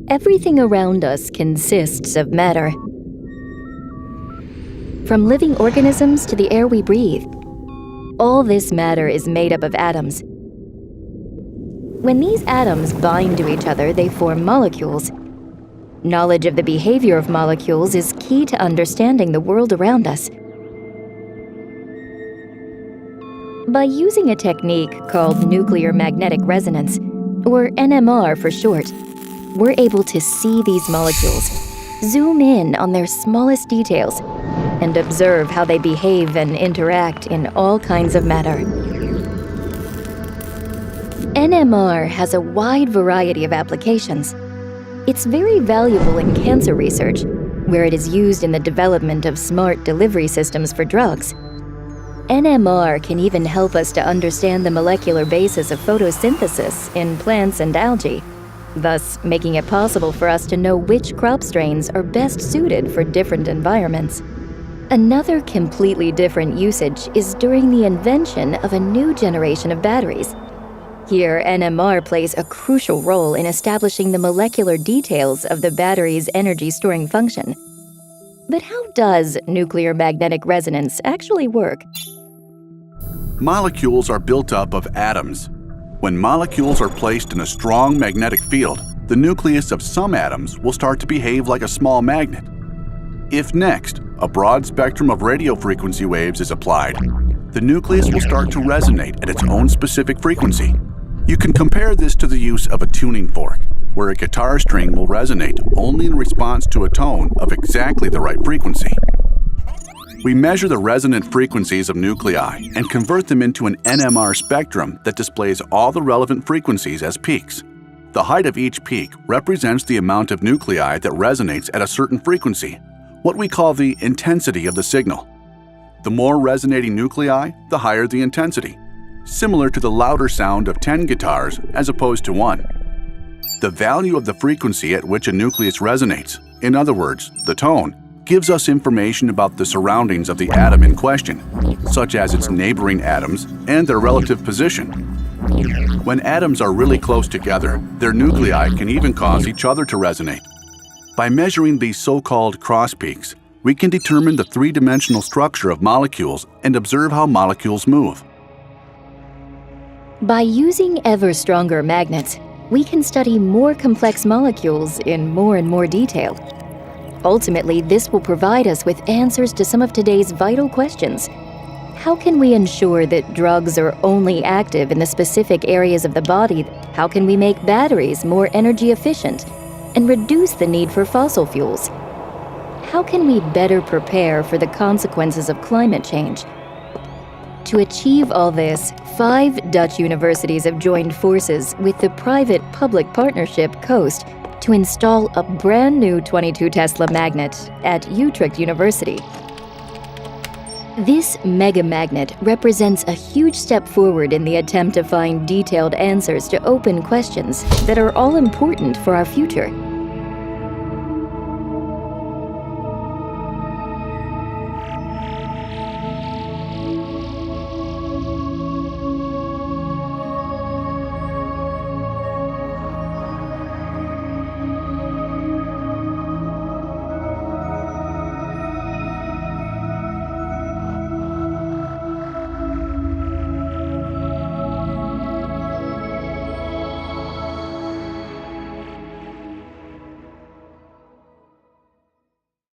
Everything around us consists of matter. From living organisms to the air we breathe, all this matter is made up of atoms. When these atoms bind to each other, they form molecules. Knowledge of the behavior of molecules is key to understanding the world around us. By using a technique called nuclear magnetic resonance, or NMR for short, we're able to see these molecules, zoom in on their smallest details, and observe how they behave and interact in all kinds of matter. NMR has a wide variety of applications. It's very valuable in cancer research, where it is used in the development of smart delivery systems for drugs. NMR can even help us to understand the molecular basis of photosynthesis in plants and algae, thus making it possible for us to know which crop strains are best suited for different environments. Another completely different usage is during the invention of a new generation of batteries. Here, NMR plays a crucial role in establishing the molecular details of the battery's energy-storing function. But how does nuclear magnetic resonance actually work? Molecules are built up of atoms. When molecules are placed in a strong magnetic field, the nucleus of some atoms will start to behave like a small magnet. If next, a broad spectrum of radio frequency waves is applied, the nucleus will start to resonate at its own specific frequency. You can compare this to the use of a tuning fork, where a guitar string will resonate only in response to a tone of exactly the right frequency. We measure the resonant frequencies of nuclei and convert them into an Nmr spectrum that displays all the relevant frequencies as peaks. The height of each peak represents the amount of nuclei that resonates at a certain frequency, what we call the intensity of the signal. The more resonating nuclei, the higher the intensity, similar to the louder sound of 10 guitars as opposed to 1. The value of the frequency at which a nucleus resonates, in other words, the tone, gives us information about the surroundings of the atom in question, such as its neighboring atoms and their relative position. When atoms are really close together, their nuclei can even cause each other to resonate. By measuring these so-called cross peaks, we can determine the three-dimensional structure of molecules and observe how molecules move. By using ever stronger magnets, we can study more complex molecules in more and more detail. Ultimately, this will provide us with answers to some of today's vital questions. How can we ensure that drugs are only active in the specific areas of the body? How can we make batteries more energy efficient and reduce the need for fossil fuels? How can we better prepare for the consequences of climate change? To achieve all this, 5 Dutch universities have joined forces with the private-public partnership COAST to install a brand new 22 Tesla magnet at Utrecht University. This mega magnet represents a huge step forward in the attempt to find detailed answers to open questions that are all important for our future.